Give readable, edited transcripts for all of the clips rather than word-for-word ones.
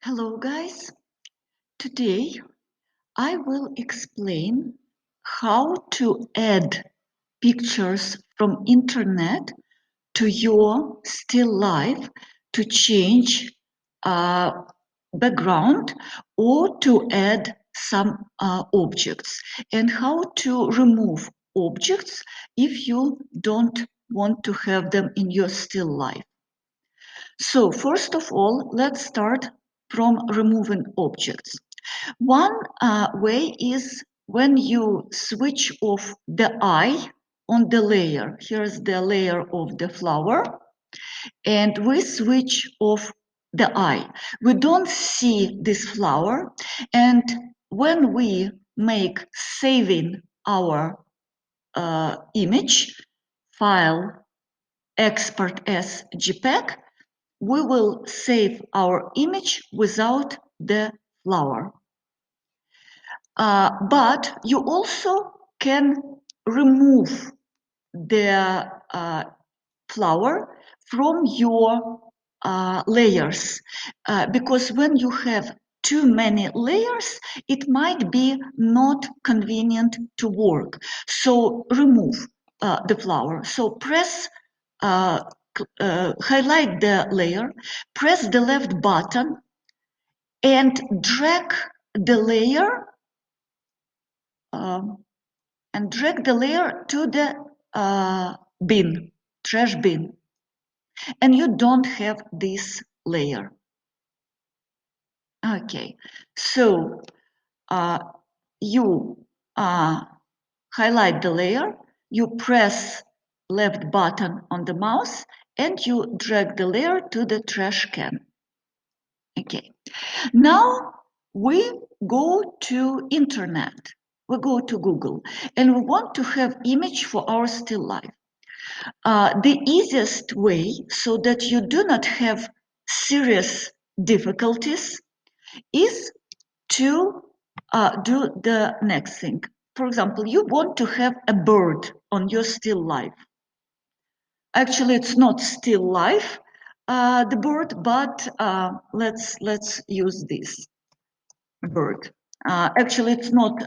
Hello guys, today I will explain how to add pictures from internet to your still life to change uh, background or to add some objects, and how to remove objects if you don't want to have them in your still life. So first of all, let's start from removing objects. One way is when you switch off the eye on the layer. Here's the layer of the flower, and we switch off the eye. We don't see this flower, and when we make saving our image file export as JPEG, we will save our image without the flower. But you also can remove the flower from your layers, because when you have too many layers, it might be not convenient to work. So remove the flower. So press highlight the layer, press the left button, and drag the layer um, to the trash bin, and you don't have this layer. Okay, so you highlight the layer, you press left button on the mouse, and you drag the layer to the trash can. Okay, now we go to internet, we go to Google, and we want to have image for our still life. The easiest way, so that you do not have serious difficulties, is to do the next thing. For example, you want to have a bird on your still life. Actually, it's not still life, the bird, but let's use this bird. Actually, it's not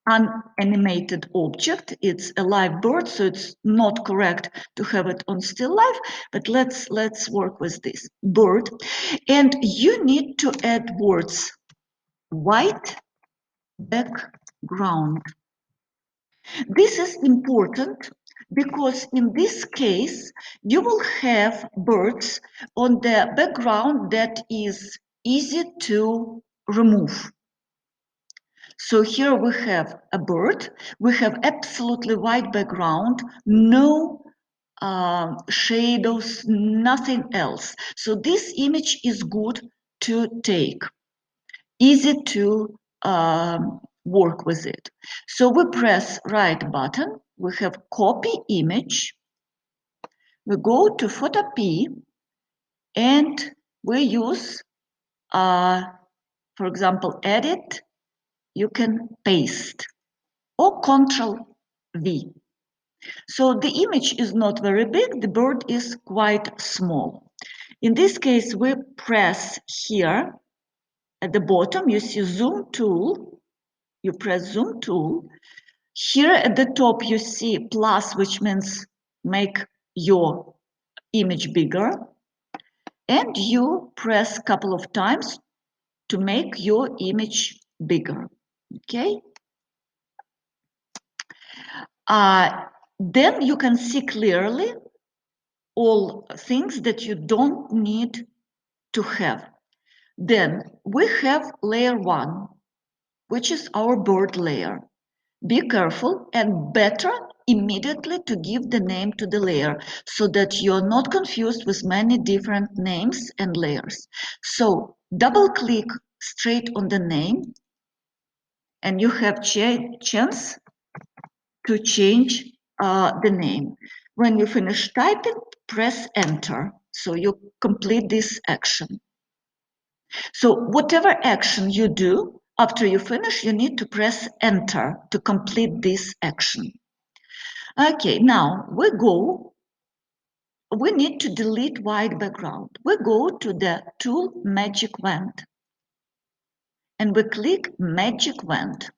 an animated object, it's a live bird, so it's not correct to have it on still life, but let's work with this bird. And you need to add words: white background. This is important because in this case you will have birds on the background that is easy to remove. So here we have a bird, we have absolutely white background, no shadows, nothing else. So this image is good to take, easy to work with it. So we press right button, we have copy image, we go to Photopea, and we use, for example, edit, you can paste, or Control V. So the image is not very big, the bird is quite small. In this case, we press here at the bottom, you see zoom tool, you press zoom tool. Here at the top, you see plus, which means make your image bigger. And you press a couple of times to make your image bigger, okay? Then you can see clearly all things that you don't need to have. Then we have layer 1, which is our bird layer. Be careful and better immediately to give the name to the layer so that you're not confused with many different names and layers. So double click straight on the name and you have chance to change the name. When you finish typing, press enter. So you complete this action. So whatever action you do, after you finish, you need to press enter to complete this action. Okay, now we go we need to delete white background. We go to the tool Magic Wand and we click Magic Wand.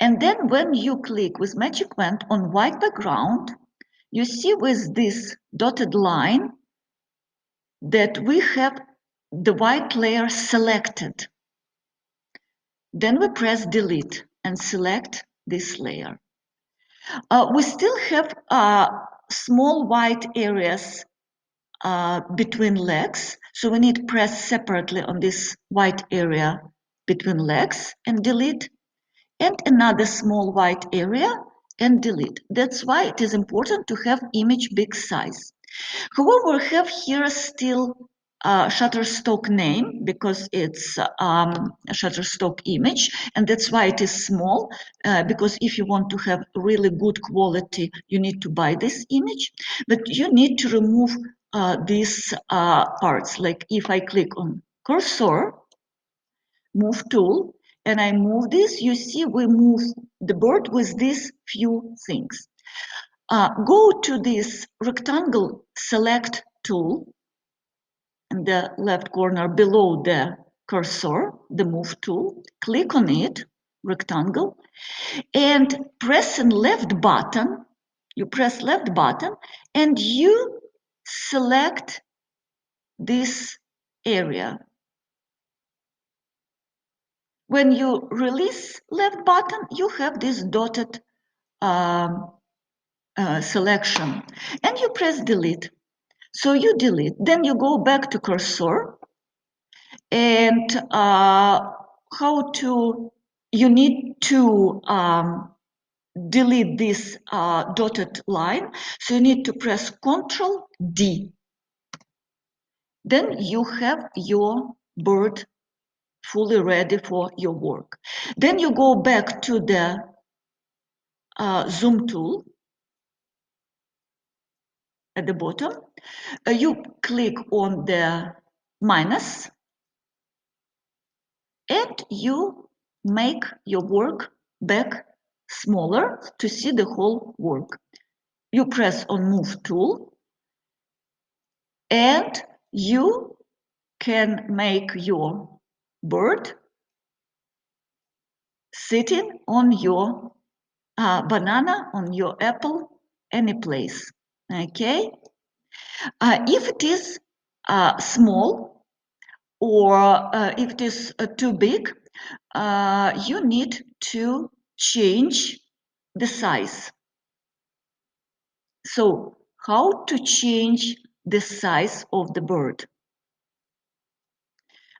And then when you click with Magic Wand on white background, you see with this dotted line that we have the white layer selected. Then we press delete and select this layer. We still have small white areas between legs, so we need to press separately on this white area between legs and delete, and another small white area and delete. That's why it is important to have image big size. However, we have here still Shutterstock name because it's a Shutterstock image, and that's why it is small, because if you want to have really good quality, you need to buy this image, but you need to remove these parts. Like if I click on cursor, move tool, and I move this, you see we move the bird with these few things. Go to this rectangle select tool in the left corner below the cursor, the move tool, click on it, rectangle, and press in left button. You press left button and you select this area. When you release left button, you have this dotted selection and you press delete. So you delete, then you go back to cursor and you need to delete this dotted line. So you need to press Ctrl D. Then you have your bird fully ready for your work. Then you go back to the zoom tool at the bottom. You click on the minus and you make your work back smaller to see the whole work. You press on move tool and you can make your bird sitting on your banana, on your apple, any place. Okay? If it is small or if it is too big, you need to change the size. So, how to change the size of the bird?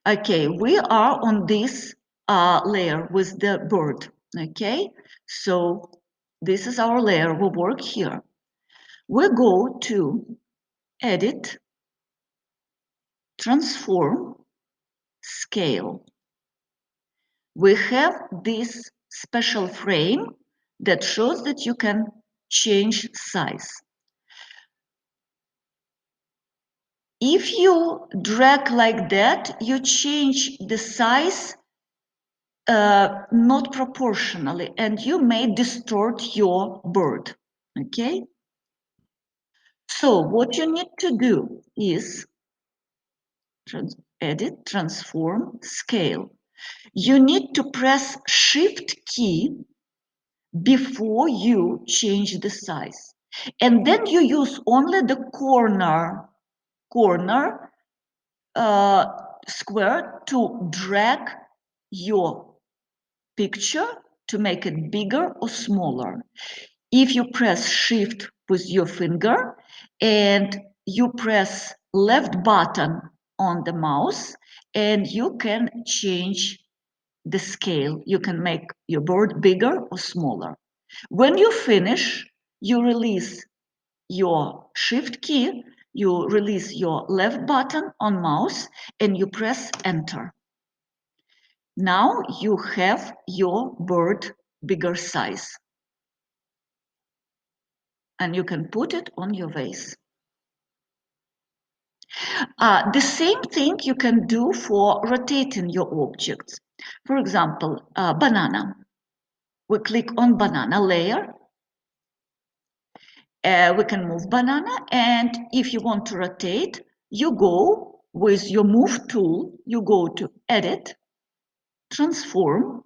Okay, we are on this layer with the bird. Okay, so this is our layer. We work here. We go to Edit, Transform, Scale. We have this special frame that shows that you can change size. If you drag like that, you change the size not proportionally, and you may distort your bird. Okay? So what you need to do is edit, transform, scale. You need to press Shift key before you change the size. And then you use only the corner square to drag your picture to make it bigger or smaller. If you press Shift with your finger and you press left button on the mouse, and you can change the scale. You can make your bird bigger or smaller. When you finish, you release your Shift key, you release your left button on mouse, and you press Enter. Now you have your bird bigger size. And you can put it on your vase. The same thing you can do for rotating your objects. For example, banana. We click on banana layer We can move banana, and if you want to rotate, you go with your move tool, you go to edit, transform,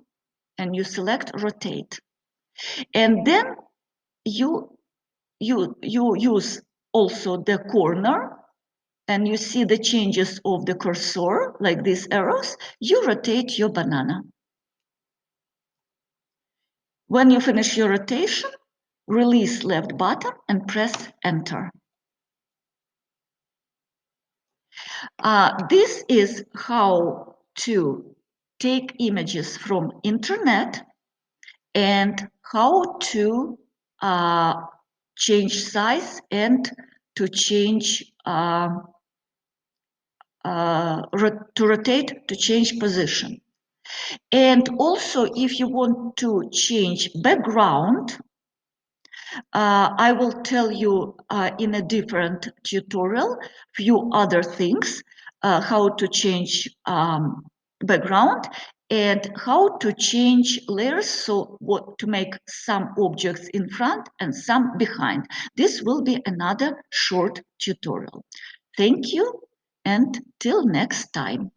and you select rotate. And then you use also the corner, and you see the changes of the cursor, like these arrows, you rotate your banana. When you finish your rotation, release left button and press enter. This is how to take images from internet and how to change size and to change to rotate, to change position. And also, if you want to change background, I will tell you in a different tutorial few other things, how to change background and how to change layers, so what to make some objects in front and some behind. This will be another short tutorial. Thank you, and till next time.